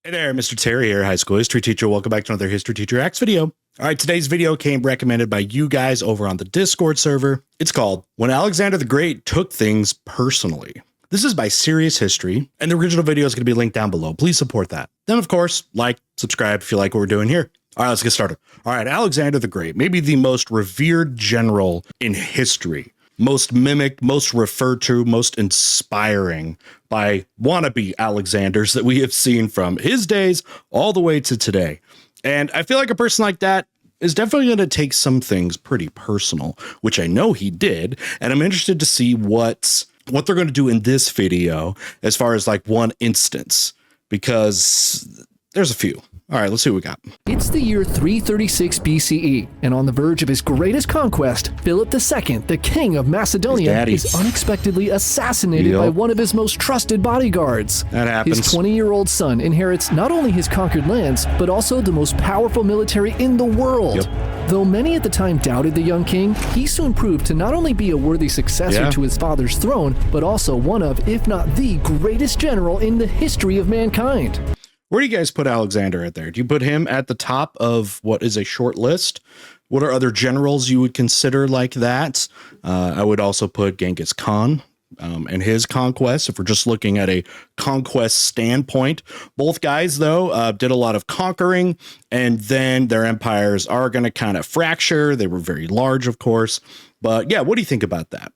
Hey there, Mr. Terry here, high school history teacher. Welcome back to another History Teacher X video. All right, today's video came recommended by you guys over on the Discord server. It's called When Alexander the Great Took Things Personally. This is by Serious History, and the original video is going to be linked down below. Please support that. Then, of course, like, subscribe if you like what we're doing here. All right, let's get started. All right, Alexander the Great, maybe the most revered general in history. Most mimicked, most referred to, most inspiring by wannabe Alexanders that we have seen from his days all the way to today. And I feel like a person like that is definitely going to take some things pretty personal, which I know he did. And I'm interested to see what they're going to do in this video as far as like one instance, because there's a few. All right, let's see what we got. It's the year 336 BCE, and on the verge of his greatest conquest, Philip II, the king of Macedonia, is unexpectedly assassinated by one of his most trusted bodyguards. That happens. His 20-year-old son inherits not only his conquered lands, but also the most powerful military in the world. Though many at the time doubted the young king, he soon proved to not only be a worthy successor to his father's throne, but also one of, if not the greatest general in the history of mankind. Where do you guys put Alexander at there? Do you put him at the top of what is a short list? What are other generals you would consider like that? I would also put Genghis Khan and his conquests. If we're just looking at a conquest standpoint, both guys, though, did a lot of conquering, and then their empires are going to kind of fracture. They were very large, of course. But yeah, what do you think about that?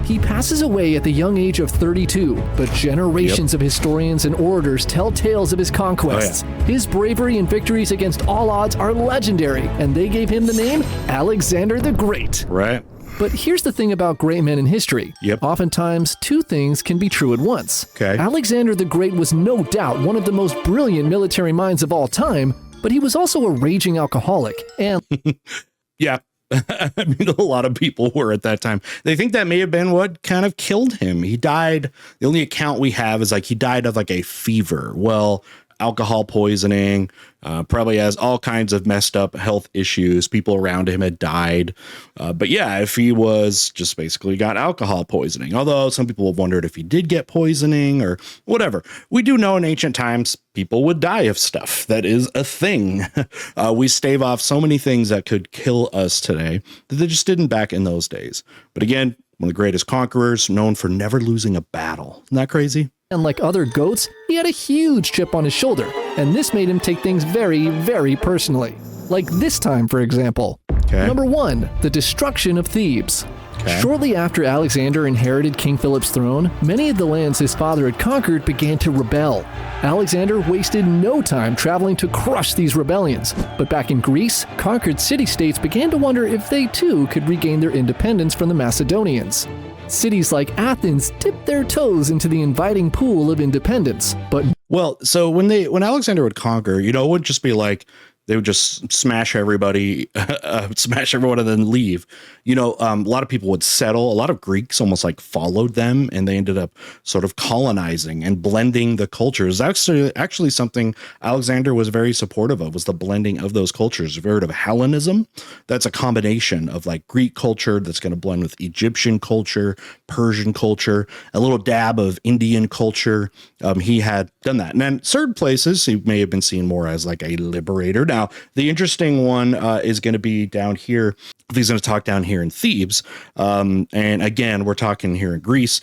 He passes away at the young age of 32, but generations of historians and orators tell tales of his conquests. His bravery and victories against all odds are legendary, and they gave him the name Alexander the Great. Right. But here's the thing about great men in history. Oftentimes, two things can be true at once. Alexander the Great was no doubt one of the most brilliant military minds of all time, but he was also a raging alcoholic and... I mean, a lot of people were at that time. They think that may have been what kind of killed him. He died. The only account we have is like he died of like a fever. Well, alcohol poisoning, probably has all kinds of messed up health issues. People around him had died. But yeah, if he was just basically got alcohol poisoning, although some people have wondered if he did get poisoning or whatever. We do know in ancient times, people would die of stuff. That is a thing. We stave off so many things that could kill us today that they just didn't back in those days. But again, one of the greatest conquerors, known for never losing a battle. Isn't that crazy? And like other goats, he had a huge chip on his shoulder, and this made him take things very, very personally. Like this time, for example. Number 1, the destruction of Thebes. Shortly after Alexander inherited King Philip's throne, many of the lands his father had conquered began to rebel. Alexander wasted no time traveling to crush these rebellions. But back in Greece, conquered city-states began to wonder if they too could regain their independence from the Macedonians. Cities like Athens dipped their toes into the inviting pool of independence, but... Well, so when Alexander would conquer, you know, it wouldn't just be like they would just smash everybody, smash everyone and then leave. You know, a lot of people would settle. A lot of Greeks almost like followed them, and they ended up sort of colonizing and blending the cultures. Actually something Alexander was very supportive of, was the blending of those cultures. You've heard of Hellenism? That's a combination of like Greek culture that's going to blend with Egyptian culture, Persian culture, a little dab of Indian culture. He had done that. And then certain places he may have been seen more as like a liberator. Now, the interesting one is going to be down here. He's going to talk down here in Thebes. And again, we're talking here in Greece,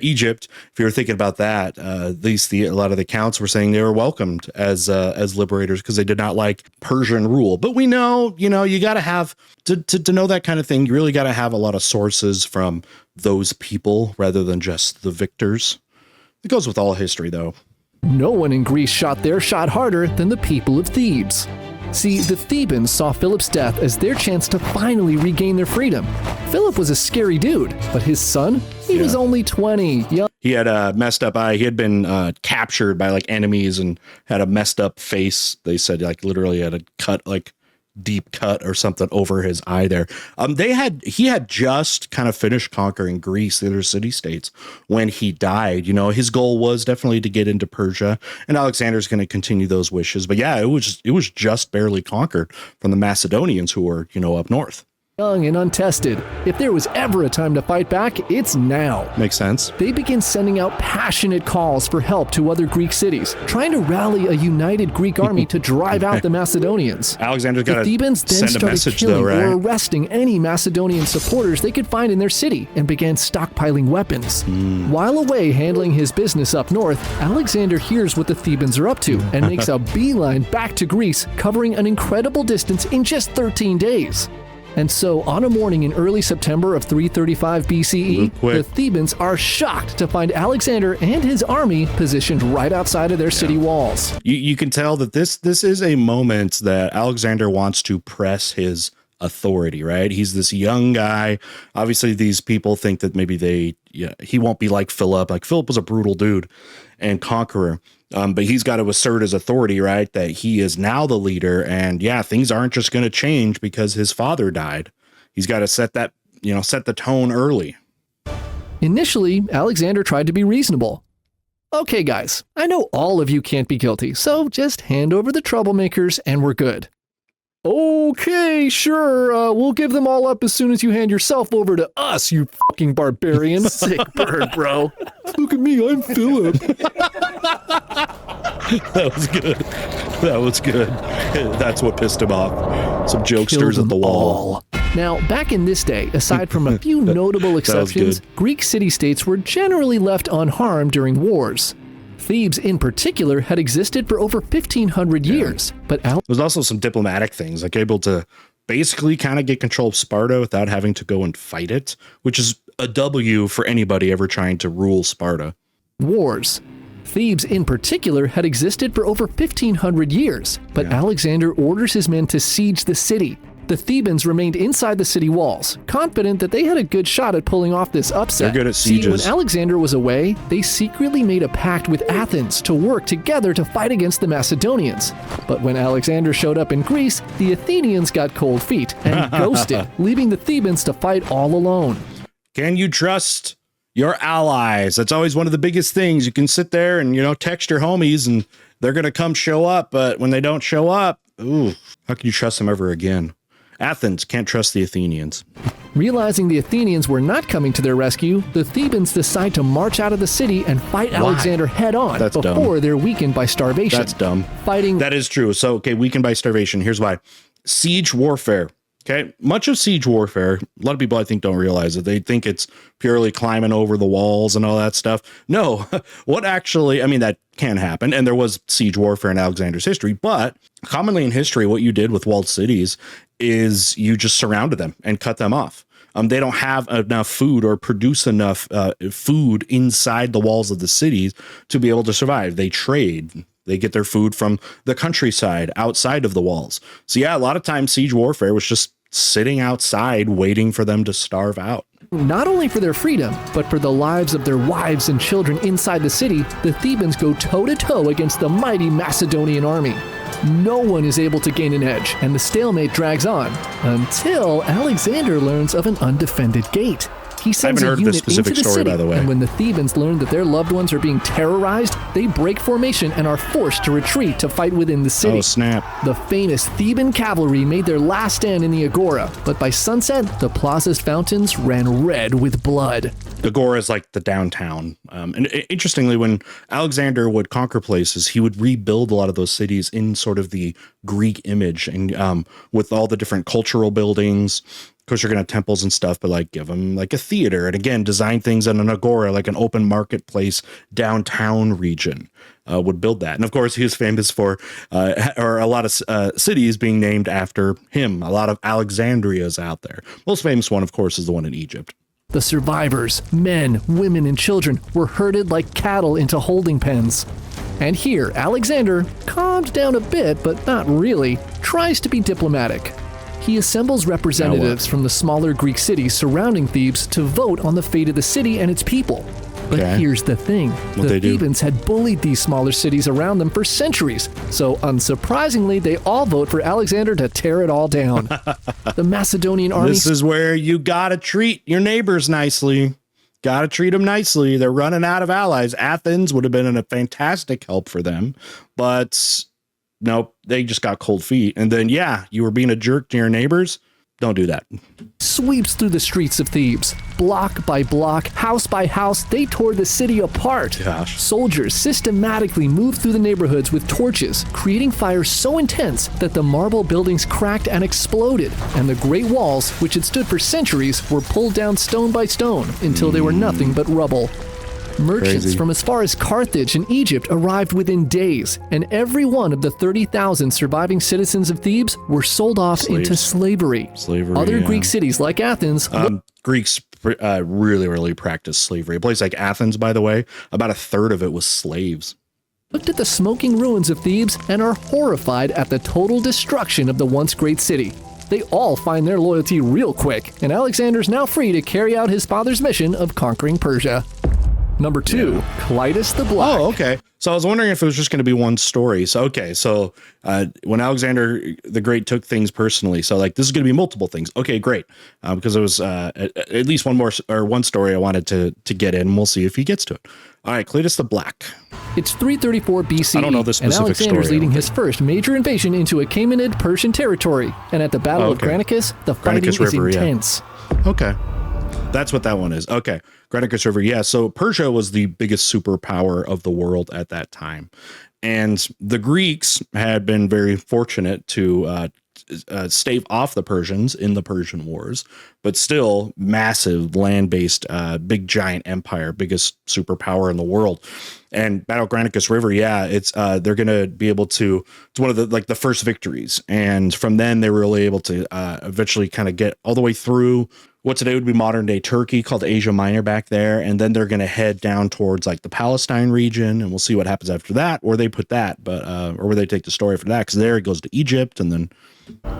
Egypt. If you're thinking about that, at least a lot of the accounts were saying they were welcomed as liberators because they did not like Persian rule. But we know, you know, you got to have to know that kind of thing. You really got to have a lot of sources from those people rather than just the victors. It goes with all history, though. No one in Greece shot their shot harder than the people of Thebes. See, the Thebans saw Philip's death as their chance to finally regain their freedom. Philip was a scary dude, but his son, he was only 20. He had a messed up eye. He had been captured by like enemies and had a messed up face. They said like literally had a cut, like deep cut or something over his eye there. He had just kind of finished conquering Greece, the other city states, when he died. You know, his goal was definitely to get into Persia, and Alexander's going to continue those wishes. But yeah, it was just barely conquered from the Macedonians who were, you know, up north. young and untested. If there was ever a time to fight back, it's now. Makes sense. They begin sending out passionate calls for help to other Greek cities, trying to rally a united Greek army to drive out the Macedonians. Alexander's got to Thebans then send a started message, killing though, right? or arresting any Macedonian supporters they could find in their city and began stockpiling weapons. While away handling his business up north, Alexander hears what the Thebans are up to and makes a beeline back to Greece, covering an incredible distance in just 13 days. And so, on a morning in early September of 335 BCE, the Thebans are shocked to find Alexander and his army positioned right outside of their city walls. You can tell that this is a moment that Alexander wants to press his authority, right? He's this young guy. Obviously, these people think that maybe he won't be like Philip. Like, Philip was a brutal dude and conqueror. But he's got to assert his authority, right? That he is now the leader. And yeah, things aren't just going to change because his father died. He's got to set the tone early. Initially, Alexander tried to be reasonable. Okay, guys, I know all of you can't be guilty, so just hand over the troublemakers and we're good. Okay, sure, we'll give them all up as soon as you hand yourself over to us, you fucking barbarian. Sick bird, bro. Look at me, I'm Philip. That was good. That was good. That's what pissed him off. Some jokesters at the wall. Now, back in this day, aside from a few notable exceptions, Greek city-states were generally left unharmed during wars. Thebes, in particular, had existed for over 1,500 years, but there's also some diplomatic things, like able to basically kind of get control of Sparta without having to go and fight it, which is a W for anybody ever trying to rule Sparta. Wars. Thebes, in particular, had existed for over 1,500 years, but Alexander orders his men to siege the city. The Thebans remained inside the city walls, confident that they had a good shot at pulling off this upset. They're good at sieges. See, when Alexander was away, they secretly made a pact with Athens to work together to fight against the Macedonians. But when Alexander showed up in Greece, the Athenians got cold feet and ghosted, leaving the Thebans to fight all alone. Can you trust your allies? That's always one of the biggest things. You can sit there and, text your homies and they're going to come show up. But when they don't show up, ooh, how can you trust them ever again? Athens can't trust the Athenians. Realizing the Athenians were not coming to their rescue, the Thebans decide to march out of the city and fight Alexander head-on before they're weakened by starvation. That's dumb. That is true. So, weakened by starvation. Here's why. Siege warfare. Okay, much of siege warfare, a lot of people I think don't realize it. They think it's purely climbing over the walls and all that stuff. No, that can happen. And there was siege warfare in Alexander's history, but commonly in history, what you did with walled cities is you just surrounded them and cut them off. They don't have enough food or produce enough food inside the walls of the cities to be able to survive. They trade. They get their food from the countryside outside of the walls. So yeah, a lot of times siege warfare was just sitting outside waiting for them to starve out. Not only for their freedom, but for the lives of their wives and children inside the city, the Thebans go toe-to-toe against the mighty Macedonian army. No one is able to gain an edge, and the stalemate drags on until Alexander learns of an undefended gate. He sends a unit into the city, by the way. And when the Thebans learn that their loved ones are being terrorized, they break formation and are forced to retreat to fight within the city. Oh, snap. The famous Theban cavalry made their last stand in the Agora, but by sunset, the plaza's fountains ran red with blood. Agora is like the downtown. And interestingly, when Alexander would conquer places, he would rebuild a lot of those cities in sort of the Greek image and with all the different cultural buildings. Of course, you're going to have temples and stuff, but give them like a theater. And again, design things in an agora, like an open marketplace downtown region would build that. And of course, he was famous for a lot of cities being named after him. A lot of Alexandrias out there. Most famous one, of course, is the one in Egypt. The survivors, men, women, and children, were herded like cattle into holding pens. And here, Alexander, calmed down a bit, but not really, tries to be diplomatic. He assembles representatives from the smaller Greek cities surrounding Thebes to vote on the fate of the city and its people. But here's the thing. The Thebans had bullied these smaller cities around them for centuries. So unsurprisingly, they all vote for Alexander to tear it all down. The Macedonian army... This is where you gotta treat your neighbors nicely. Gotta treat them nicely. They're running out of allies. Athens would have been a fantastic help for them. But... nope, they just got cold feet. And then, you were being a jerk to your neighbors. Don't do that. Sweeps through the streets of Thebes. Block by block, house by house, they tore the city apart. Gosh. Soldiers systematically moved through the neighborhoods with torches, creating fires so intense that the marble buildings cracked and exploded, and the great walls, which had stood for centuries, were pulled down stone by stone until they were nothing but rubble. Merchants from as far as Carthage and Egypt arrived within days, and every one of the 30,000 surviving citizens of Thebes were sold off into slavery. Other Greek cities like Athens... Greeks really practiced slavery. A place like Athens, by the way, about a third of it was slaves. Looked at the smoking ruins of Thebes and are horrified at the total destruction of the once great city. They all find their loyalty real quick, and Alexander's now free to carry out his father's mission of conquering Persia. Number 2, Cleitus the Black. Oh, okay. So I was wondering if it was just going to be one story. So, okay. So when Alexander the Great took things personally, so like this is going to be multiple things. Okay, great. Because it was at least one story I wanted to get in. We'll see if he gets to it. All right, Cleitus the Black. It's 334 BC, I don't know the specific and Alexander's story, leading his first major invasion into Achaemenid Persian territory. And at the Battle of Granicus, the fighting is intense. Yeah. Okay. That's what that one is. Okay. Granicus River. Yeah. So Persia was the biggest superpower of the world at that time. And the Greeks had been very fortunate to stave off the Persians in the Persian Wars, but still massive land-based, big giant empire, biggest superpower in the world. And Battle of Granicus River, it's they're going to be able to, it's one of the first victories. And from then they were really able to eventually kind of get all the way through what today would be modern day Turkey, called Asia Minor back there. And then they're going to head down towards like the Palestine region, and we'll see what happens after that, where they put that, but or where they take the story for that, because there it goes to Egypt and then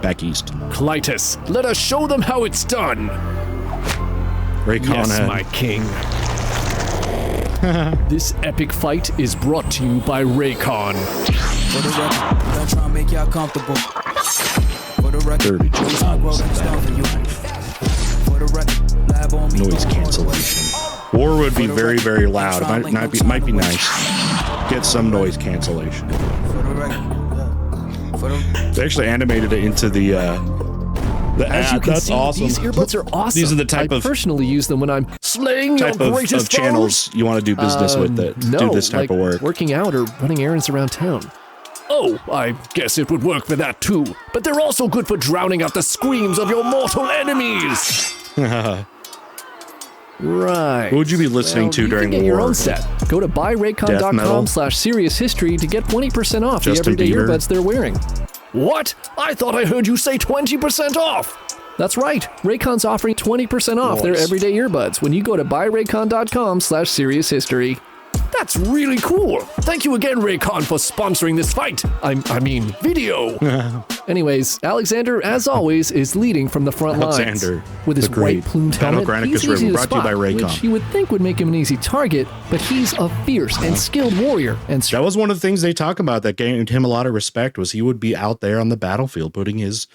back east. Cleitus, let us show them how it's done. Yes, my king. This epic fight is brought to you by Raycon. For the record, don't try to make y'all comfortable. For the record, 32 noise cancellation. War would be very, very loud. It might be nice. Get some noise cancellation. They actually animated it into the As you can That's see, awesome. These earbuds are awesome. These are the type I personally use them when I'm slaying your greatest of channels you want to do business with that do this type of work. Working out or running errands around town. Oh, I guess it would work for that too. But they're also good for drowning out the screams of your mortal enemies. Right. What would you be listening to during you can get the your war? own set. Go to buyraycon.com/serioushistory to get 20% off the Justin everyday Bieber. earbuds they're wearing. What? I thought I heard you say 20% off. That's right. Raycon's offering 20% off their everyday earbuds when you go to buyraycon.com/serioushistory. That's really cool. Thank you again, Raycon, for sponsoring this fight. I mean, video. Anyways, Alexander, as always, is leading from the front lines. With his white plumed helmet, he's easy to spot, which you would think would make him an easy target, but he's a fierce and skilled warrior. And that was one of the things they talk about that gained him a lot of respect, was he would be out there on the battlefield putting his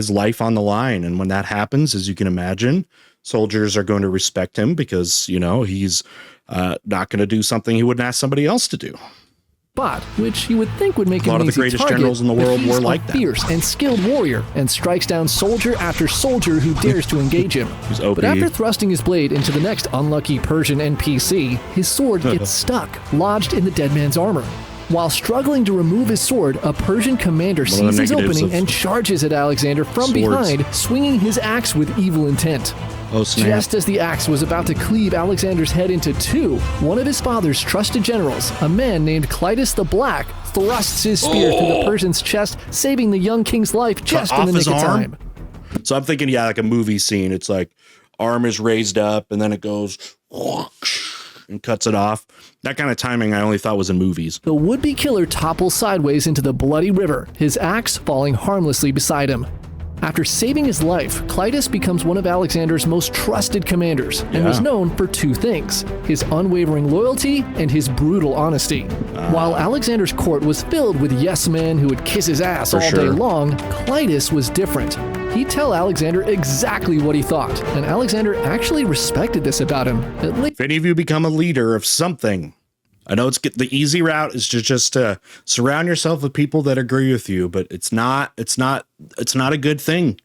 life on the line. And when that happens, as you can imagine, soldiers are going to respect him because, you know, he's not going to do something he wouldn't ask somebody else to do. But which you would think would make him an easy target. A lot of the greatest generals in the world were like that. Fierce and skilled warrior and strikes down soldier after soldier who dares to engage him. But after thrusting his blade into the next unlucky Persian NPC, his sword gets stuck, lodged in the dead man's armor. While struggling to remove his sword, a Persian commander sees his opening and charges at Alexander from behind, swinging his axe with evil intent. Oh, snap. Just as the axe was about to cleave Alexander's head into two, one of his father's trusted generals, a man named Cleitus the Black, thrusts his spear through the Persian's chest, saving the young king's life just in the nick of time. So I'm thinking, like a movie scene. It's like arm is raised up and then it goes and cuts it off. That kind of timing I only thought was in movies. The would-be killer topples sideways into the bloody river, his axe falling harmlessly beside him. After saving his life, Cleitus becomes one of Alexander's most trusted commanders and was known for two things: his unwavering loyalty and his brutal honesty. While Alexander's court was filled with yes men who would kiss his ass all day long, Cleitus was different. He'd tell Alexander exactly what he thought, and Alexander actually respected this about him. At least if any of you become a leader of something, I know the easy route is to just surround yourself with people that agree with you, but it's not a good thing.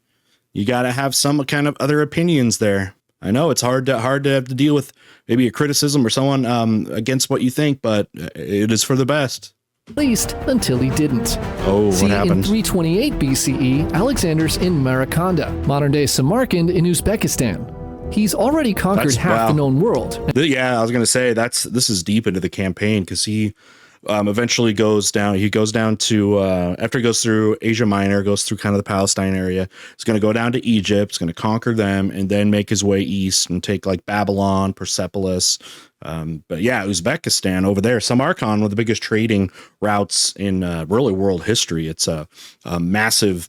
You got to have some kind of other opinions there. I know it's hard to have to deal with maybe a criticism or someone against what you think, but it is for the best. At least until he didn't. Oh, See, what happened? In 328 BCE, Alexander's in Maracanda, modern-day Samarkand in Uzbekistan. He's already conquered half the known world. Yeah, I was going to say this is deep into the campaign because he eventually goes down. He goes down to after he goes through Asia Minor, goes through kind of the Palestine area. He's going to go down to Egypt. He's going to conquer them and then make his way east and take like Babylon, Persepolis. But yeah, Uzbekistan over there, Samarkand, one of the biggest trading routes in really world history. It's a massive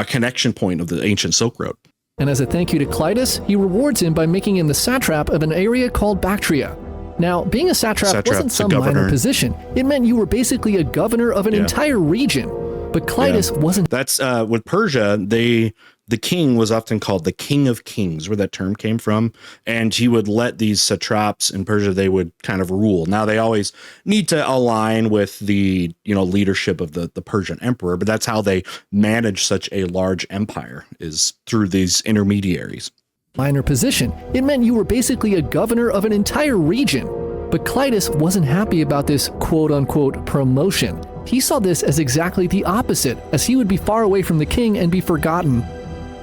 connection point of the ancient Silk Road. And as a thank you to Cleitus, he rewards him by making him the satrap of an area called Bactria. Now, being a satrap wasn't some minor position. It meant you were basically a governor of an entire region. But Cleitus wasn't. That's with Persia, the king was often called the King of Kings, where that term came from. And he would let these satraps in Persia, they would kind of rule. Now, they always need to align with the, leadership of the Persian emperor, but that's how they manage such a large empire, is through these intermediaries. Minor position. It meant you were basically a governor of an entire region. But Cleitus wasn't happy about this quote-unquote promotion. He saw this as exactly the opposite, as he would be far away from the king and be forgotten.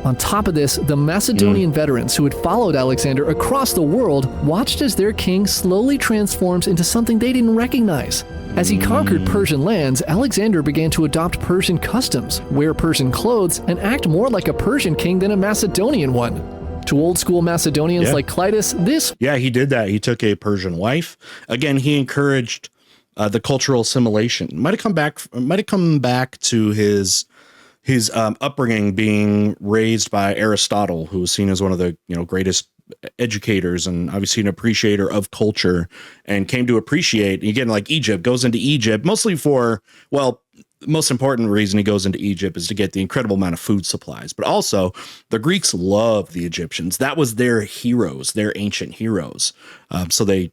On top of this, the Macedonian veterans who had followed Alexander across the world watched as their king slowly transforms into something they didn't recognize. As he conquered Persian lands, Alexander began to adopt Persian customs, wear Persian clothes, and act more like a Persian king than a Macedonian one. To old-school Macedonians like Cleitus, this... Yeah, he did that. He took a Persian wife. Again, he encouraged the cultural assimilation. Might have come back to his upbringing, being raised by Aristotle, who was seen as one of the greatest educators and obviously an appreciator of culture, and came to appreciate, again, like Egypt, goes into Egypt mostly for, the most important reason he goes into Egypt is to get the incredible amount of food supplies. But also, the Greeks loved the Egyptians. That was their heroes, their ancient heroes. So they,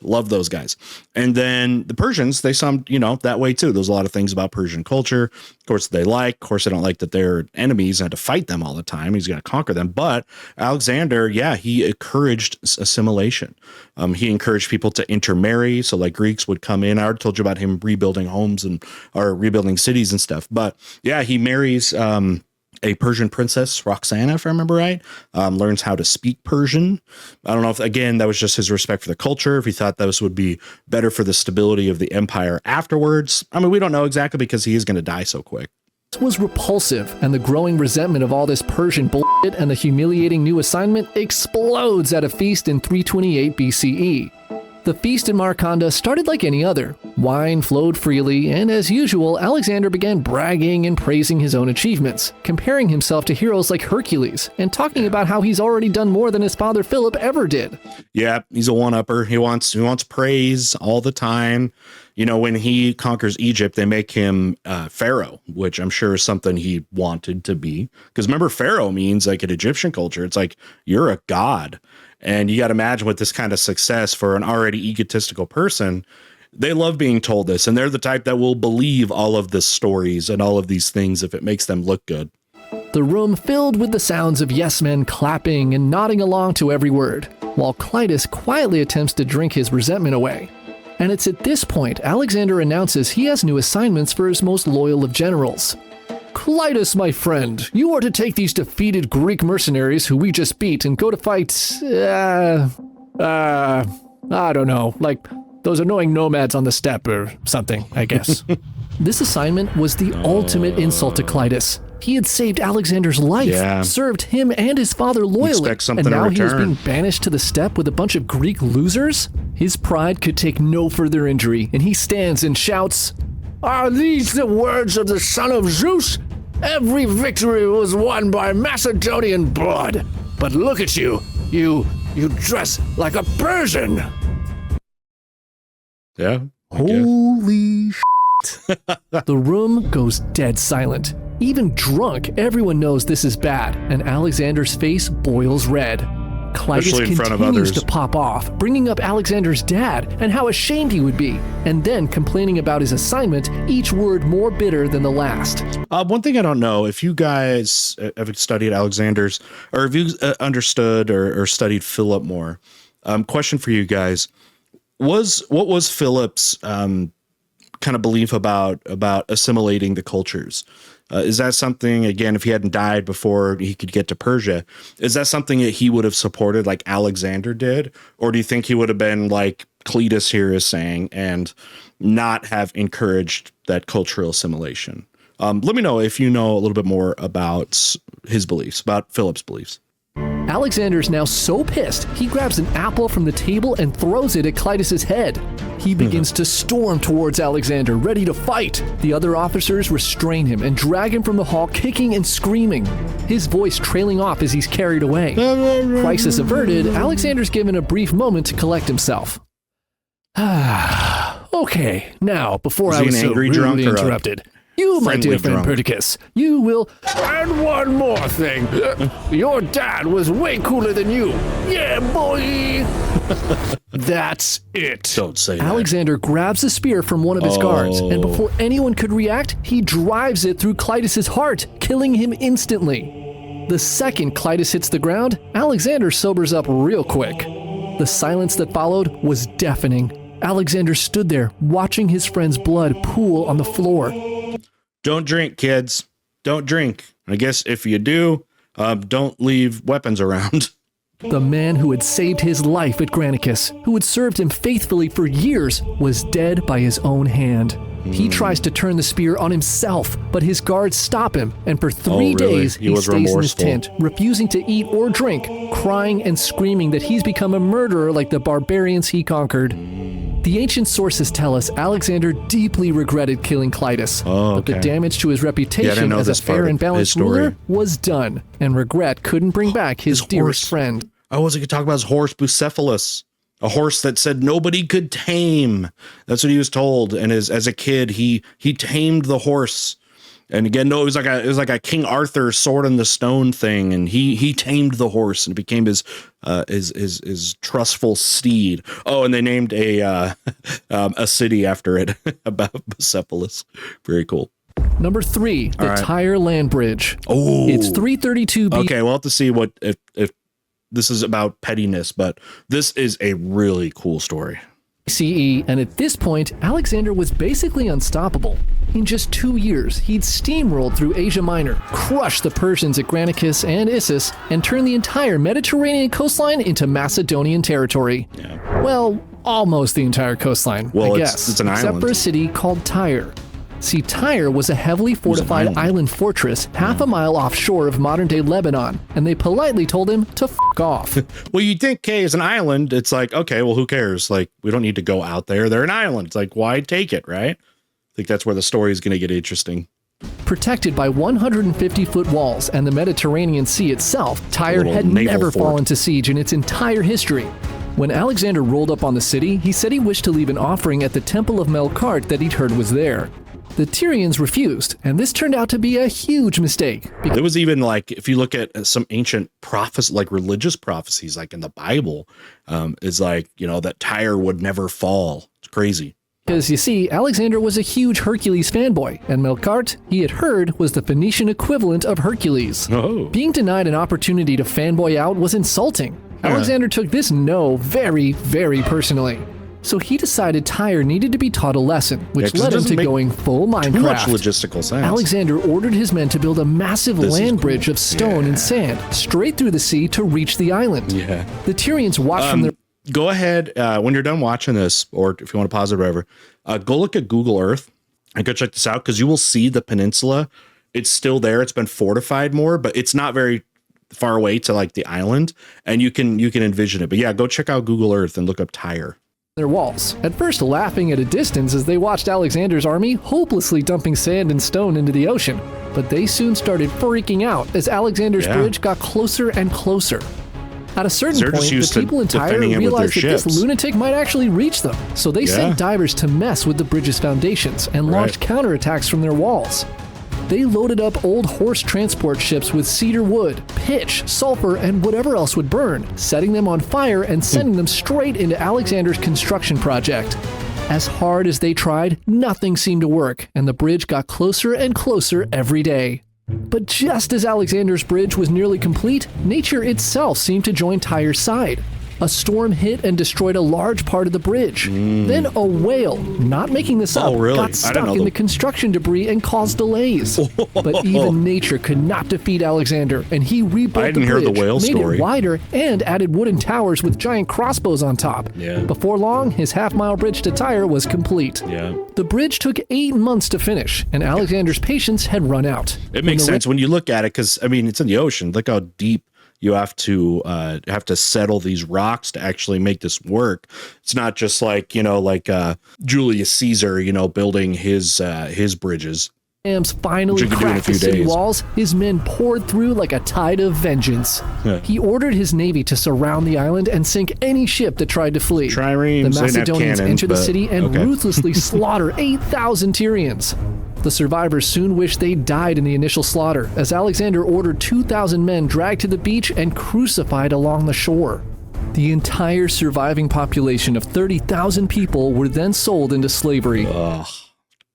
love those guys. And then the Persians, they saw, that way too. There's a lot of things about Persian culture. Of course, they don't like that they're enemies and had to fight them all the time. He's going to conquer them. But Alexander, he encouraged assimilation. He encouraged people to intermarry. So like Greeks would come in. I already told you about him rebuilding homes or rebuilding cities and stuff. But yeah, he marries a Persian princess, Roxana, if I remember right, learns how to speak Persian. I don't know if, again, that was just his respect for the culture, if he thought this would be better for the stability of the empire afterwards. I mean, we don't know exactly because he is going to die so quick. This was repulsive, and the growing resentment of all this Persian bullshit and the humiliating new assignment explodes at a feast in 328 BCE. The feast in Maracanda started like any other. Wine flowed freely, and as usual, Alexander began bragging and praising his own achievements, comparing himself to heroes like Hercules, and talking about how he's already done more than his father Philip ever did. Yeah, he's a one-upper. He wants praise all the time. When he conquers Egypt, they make him Pharaoh, which I'm sure is something he wanted to be. Because remember, Pharaoh means, like, in Egyptian culture, it's like you're a god. And you got to imagine with this kind of success for an already egotistical person, they love being told this. And they're the type that will believe all of the stories and all of these things if it makes them look good. The room filled with the sounds of yes men clapping and nodding along to every word, while Cleitus quietly attempts to drink his resentment away. And it's at this point Alexander announces he has new assignments for his most loyal of generals. Cleitus, my friend, you are to take these defeated Greek mercenaries who we just beat and go to fight, I don't know, like those annoying nomads on the steppe or something, I guess. This assignment was the ultimate insult to Cleitus. He had saved Alexander's life, served him and his father loyally, and now he was being banished to the steppe with a bunch of Greek losers? His pride could take no further injury, and he stands and shouts, "Are these the words of the son of Zeus? Every victory was won by Macedonian blood. But look at you. You dress like a Persian." Yeah. Holy shit. The room goes dead silent. Even drunk, everyone knows this is bad, and Alexander's face boils red. Cleitus in front of continues others. to pop off, bringing up Alexander's dad and how ashamed he would be, and then complaining about his assignment, each word more bitter than the last. One thing I don't know, if you guys have studied Alexander's, or if you understood or studied Philip more, question for you guys, what was Philip's kind of belief about assimilating the cultures? Is that something, again, if he hadn't died before he could get to Persia, is that something that he would have supported like Alexander did? Or do you think he would have been like Cleitus here is saying and not have encouraged that cultural assimilation? Let me know if you know a little bit more about his beliefs, about Philip's beliefs. Alexander's now so pissed, he grabs an apple from the table and throws it at Cleitus's head. He begins to storm towards Alexander, ready to fight. The other officers restrain him and drag him from the hall, kicking and screaming, his voice trailing off as he's carried away. Crisis averted, Alexander's given a brief moment to collect himself. Okay, now, before I was so rudely interrupted, you, my dear friend Perdiccas, you will... And one more thing. Your dad was way cooler than you. Yeah, boy. That's it. Don't say that. Alexander grabs a spear from one of his guards, and before anyone could react, he drives it through Cleitus's heart, killing him instantly. The second Cleitus hits the ground, Alexander sobers up real quick. The silence that followed was deafening. Alexander stood there, watching his friend's blood pool on the floor. Don't drink, kids. Don't drink. I guess if you do, don't leave weapons around. The man who had saved his life at Granicus, who had served him faithfully for years, was dead by his own hand. He tries to turn the spear on himself, but his guards stop him, and for 3 days he stays in his tent, refusing to eat or drink, crying and screaming that he's become a murderer like the barbarians he conquered. The ancient sources tell us Alexander deeply regretted killing Cleitus, but the damage to his reputation as a fair and balanced ruler was done, and regret couldn't bring back his dearest friend. I wasn't going to talk about his horse, Bucephalus, a horse that said nobody could tame. That's what he was told, and as a kid, he tamed the horse. And again, no, it was like a King Arthur sword in the stone thing, and he tamed the horse and it became his trustful steed. Oh, and they named a city after it about Bucephalus. Very cool. Number 3, the Tyre land bridge. Oh, it's 332 BC. Okay, we'll have to see what if this is about pettiness, but this is a really cool story. CE, and at this point, Alexander was basically unstoppable. In just 2 years, he'd steamrolled through Asia Minor, crushed the Persians at Granicus and Issus, and turned the entire Mediterranean coastline into Macedonian territory. Yeah. Well, almost the entire coastline, I guess, it's an island. Except for a city called Tyre. See, Tyre was a heavily fortified island fortress half a mile offshore of modern-day Lebanon, and they politely told him to f*** off. Well, you'd think, okay, as an island, it's like, okay, well, who cares? Like, we don't need to go out there. They're an island. It's like, why take it, right? I think that's where the story is going to get interesting. Protected by 150-foot walls and the Mediterranean Sea itself, Tyre had never fallen to siege in its entire history. When Alexander rolled up on the city, he said he wished to leave an offering at the temple of Melkart that he'd heard was there. The Tyrians refused, and this turned out to be a huge mistake. There was even, like, if you look at some ancient prophecies, like religious prophecies, like in the Bible, is like, you know, that Tyre would never fall. It's crazy. Because, you see, Alexander was a huge Hercules fanboy, and Melkart, he had heard, was the Phoenician equivalent of Hercules. Oh. Being denied an opportunity to fanboy out was insulting. Alexander took this no very, very personally. So he decided Tyre needed to be taught a lesson, which led him to going full Minecraft. Too much logistical sense. Alexander ordered his men to build a massive land bridge of stone and sand straight through the sea to reach the island. Yeah. The Tyrians watched from their... Go ahead, when you're done watching this, or if you want to pause it or whatever, go look at Google Earth and go check this out, because you will see the peninsula. It's still there. It's been fortified more, but it's not very far away to like the island, and you can envision it. But yeah, go check out Google Earth and look up Tyre. Their walls, at first laughing at a distance as they watched Alexander's army hopelessly dumping sand and stone into the ocean. But they soon started freaking out as Alexander's bridge got closer and closer. At a certain point, the people in Tyre realized that this lunatic might actually reach them, so they sent divers to mess with the bridge's foundations and launched counterattacks from their walls. They loaded up old horse transport ships with cedar wood, pitch, sulfur, and whatever else would burn, setting them on fire and sending them straight into Alexander's construction project. As hard as they tried, nothing seemed to work, and the bridge got closer and closer every day. But just as Alexander's bridge was nearly complete, nature itself seemed to join Tyre's side. A storm hit and destroyed a large part of the bridge. Then a whale, not making this up, got stuck in the construction debris and caused delays. But even nature could not defeat Alexander, and he rebuilt the bridge, made it wider, and added wooden towers with giant crossbows on top. Before long, his half-mile bridge to Tyre was complete. The bridge took 8 months to finish, and Alexander's patience had run out. It makes sense when you look at it, because, I mean, it's in the ocean. Look how deep you have to settle these rocks to actually make this work. It's not just like, Julius Caesar, building his bridges. Dams finally cracked the city walls. His men poured through like a tide of vengeance. He ordered his navy to surround the island and sink any ship that tried to flee. Triremes, the Macedonians entered the city and ruthlessly slaughtered 8,000 Tyrians. The survivors soon wished they died in the initial slaughter, as Alexander ordered 2,000 men dragged to the beach and crucified along the shore. The entire surviving population of 30,000 people were then sold into slavery. Oh,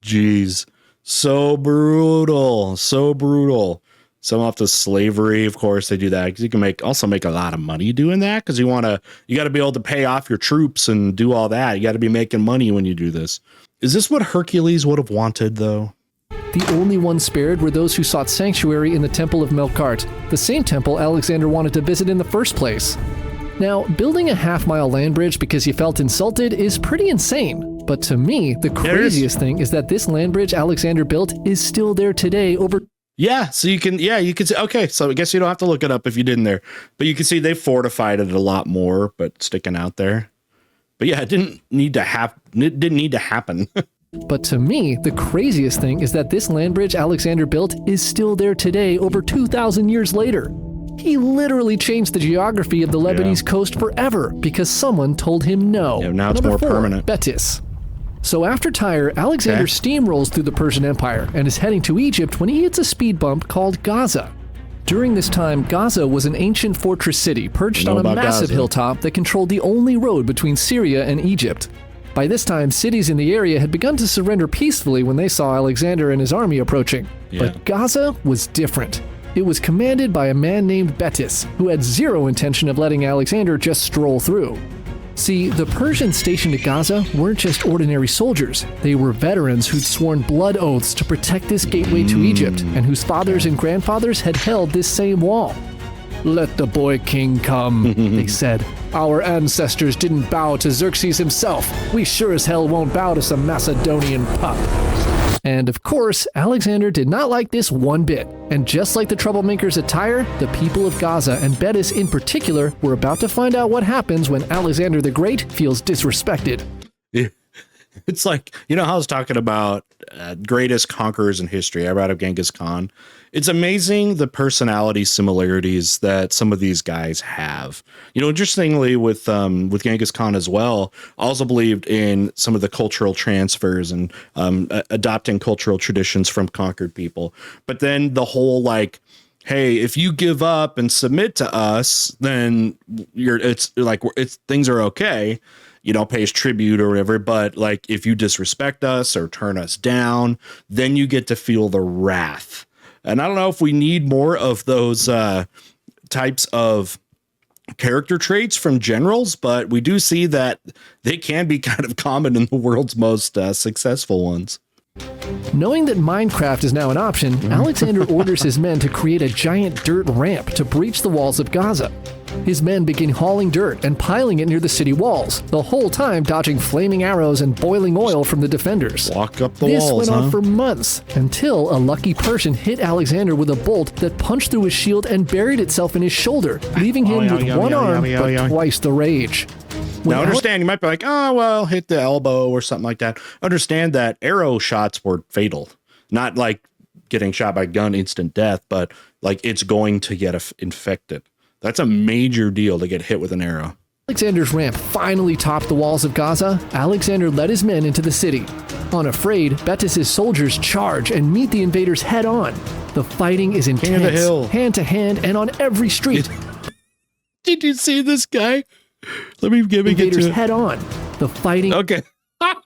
jeez. So brutal. So brutal. Some off to slavery, of course, they do that because you can also make a lot of money doing that, because you got to be able to pay off your troops and do all that. You got to be making money when you do this. Is this what Hercules would have wanted, though? The only ones spared were those who sought sanctuary in the Temple of Melkart, the same temple Alexander wanted to visit in the first place. Now, building a half-mile land bridge because he felt insulted is pretty insane. But to me, the craziest thing is that this land bridge Alexander built is still there today over... Yeah, so you can see, okay, so I guess you don't have to look it up if you didn't there. But you can see they fortified it a lot more, but sticking out there. But yeah, it didn't need to happen. But to me, the craziest thing is that this land bridge Alexander built is still there today over 2,000 years later. He literally changed the geography of the Lebanese coast forever because someone told him no. Yeah, now it's more permanent. Betis. So after Tyre, Alexander steamrolls through the Persian Empire and is heading to Egypt when he hits a speed bump called Gaza. During this time, Gaza was an ancient fortress city perched on a massive hilltop that controlled the only road between Syria and Egypt. By this time, cities in the area had begun to surrender peacefully when they saw Alexander and his army approaching. But Gaza was different. It was commanded by a man named Betis, who had zero intention of letting Alexander just stroll through. See, the Persians stationed at Gaza weren't just ordinary soldiers. They were veterans who'd sworn blood oaths to protect this gateway to Egypt, and whose fathers and grandfathers had held this same wall. "Let the boy king come," they said. "Our ancestors didn't bow to Xerxes himself. We sure as hell won't bow to some Macedonian pup." And of course, Alexander did not like this one bit. And just like the troublemakers at Tyre, the people of Gaza and Betis in particular were about to find out what happens when Alexander the Great feels disrespected. It's like, how I was talking about greatest conquerors in history. I brought up Genghis Khan. It's amazing the personality similarities that some of these guys have. Interestingly, with Genghis Khan as well, I also believed in some of the cultural transfers and adopting cultural traditions from conquered people. But then the whole hey, if you give up and submit to us, then things are okay. Pays tribute or whatever, but if you disrespect us or turn us down, then you get to feel the wrath. And I don't know if we need more of those types of character traits from generals, but we do see that they can be kind of common in the world's most successful ones. Knowing that Minecraft is now an option, Alexander orders his men to create a giant dirt ramp to breach the walls of Gaza. His men begin hauling dirt and piling it near the city walls, the whole time dodging flaming arrows and boiling oil from the defenders. Walk up the walls, This went on for months, until a lucky Persian hit Alexander with a bolt that punched through his shield and buried itself in his shoulder, leaving him with one arm but twice the rage. Now understand, you might be like, oh, well, hit the elbow or something like that. Understand that arrow shots were fatal. Not like getting shot by gun, instant death, but it's going to get infected. That's a major deal to get hit with an arrow. Alexander's ramp finally topped the walls of Gaza, Alexander led his men into the city. Unafraid, Betis's soldiers charge and meet the invaders head on. The fighting is intense, hand to hand, and on every street. Did you see this guy? Let me give it to head on. The fighting. Okay. All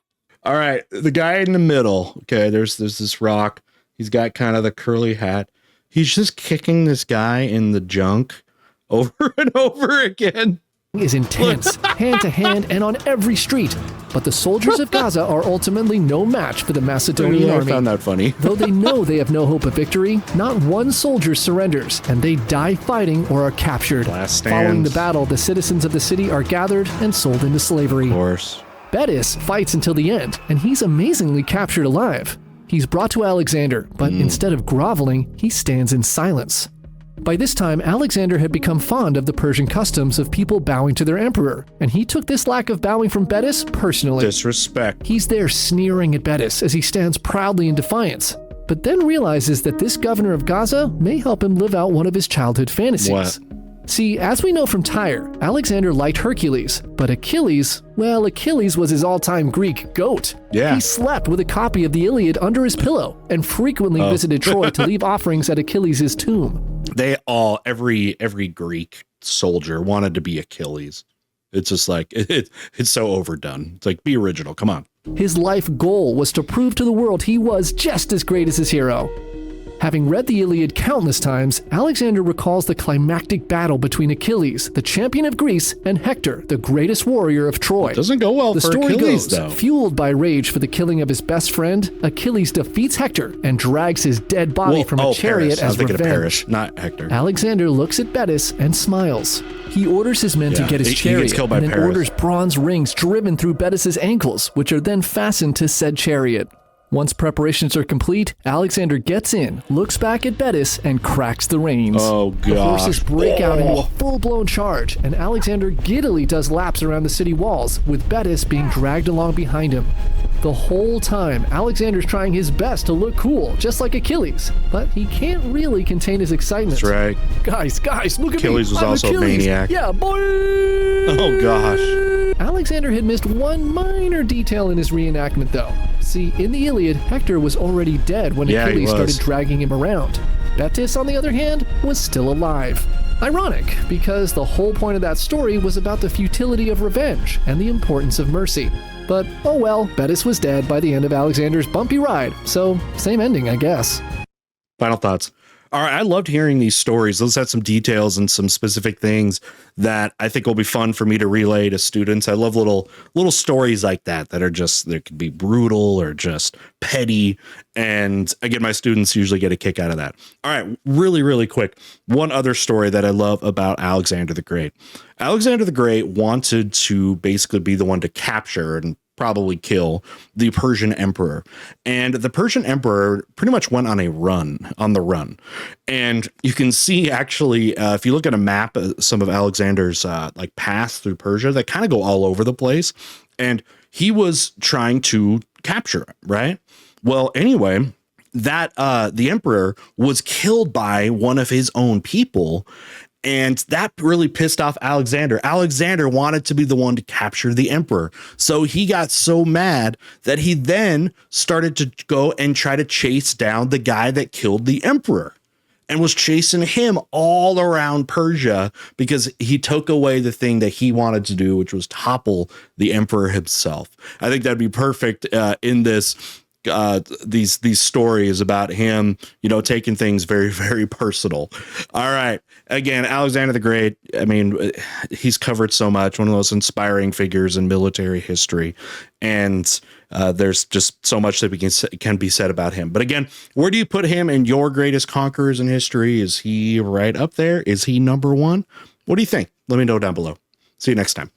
right. The guy in the middle. Okay. There's this rock. He's got kind of the curly hat. He's just kicking this guy in the junk over and over again. Is intense, hand to hand, and on every street. But the soldiers of Gaza are ultimately no match for the Macedonian army. I found that funny. Though they know they have no hope of victory, not one soldier surrenders, and they die fighting or are captured. Following the battle, the citizens of the city are gathered and sold into slavery. Of course. Betis fights until the end, and he's amazingly captured alive. He's brought to Alexander, but instead of groveling, he stands in silence. By this time, Alexander had become fond of the Persian customs of people bowing to their emperor, and he took this lack of bowing from Betis personally. Disrespect. He's there sneering at Betis as he stands proudly in defiance, but then realizes that this governor of Gaza may help him live out one of his childhood fantasies. What? See, as we know from Tyre, Alexander liked Hercules, but Achilles was his all-time Greek goat. Yeah. He slept with a copy of the Iliad under his pillow and frequently visited Troy to leave offerings at Achilles' tomb. Every Greek soldier wanted to be Achilles. It's just like, it's so overdone. It's like, be original, come on. His life goal was to prove to the world he was just as great as his hero. Having read the Iliad countless times, Alexander recalls the climactic battle between Achilles, the champion of Greece, and Hector, the greatest warrior of Troy. It doesn't go well for Achilles, though. The story goes, fueled by rage for the killing of his best friend, Achilles defeats Hector and drags his dead body from a chariot as revenge. Paris, not Hector. Alexander looks at Betis and smiles. He orders his men to get his chariot and then orders bronze rings driven through Betis's ankles, which are then fastened to said chariot. Once preparations are complete, Alexander gets in, looks back at Betis, and cracks the reins. Oh, gosh. The horses break out into a full-blown charge, and Alexander giddily does laps around the city walls, with Betis being dragged along behind him. The whole time, Alexander's trying his best to look cool, just like Achilles, but he can't really contain his excitement. That's right. Guys, look at me. Achilles was also a maniac. Yeah, boy! Oh, gosh. Alexander had missed one minor detail in his reenactment, though. See, in the Iliad, Hector was already dead when Achilles started dragging him around. Betis, on the other hand, was still alive. Ironic, because the whole point of that story was about the futility of revenge and the importance of mercy. But, oh well, Betis was dead by the end of Alexander's bumpy ride, so same ending, I guess. Final thoughts. All right, I loved hearing these stories. Those had some details and some specific things that I think will be fun for me to relay to students. I love little stories like that are just, they could be brutal or just petty. And again, my students usually get a kick out of that. All right, really, really quick. One other story that I love about Alexander the Great. Alexander the Great wanted to basically be the one to capture and probably kill the Persian emperor. And the Persian emperor pretty much went on the run. And you can see actually, if you look at a map, some of Alexander's like paths through Persia, they kind of go all over the place. And he was trying to capture it, right? Well, anyway, that the emperor was killed by one of his own people. And that really pissed off Alexander. Alexander wanted to be the one to capture the emperor. So he got so mad that he then started to go and try to chase down the guy that killed the emperor and was chasing him all around Persia because he took away the thing that he wanted to do, which was topple the emperor himself. I think that'd be perfect in this these stories about him, taking things very, very personal. All right. Again, Alexander the Great, I mean, he's covered so much, one of the most inspiring figures in military history. And there's just so much that can be said about him. But again, where do you put him in your greatest conquerors in history? Is he right up there? Is he number one? What do you think? Let me know down below. See you next time.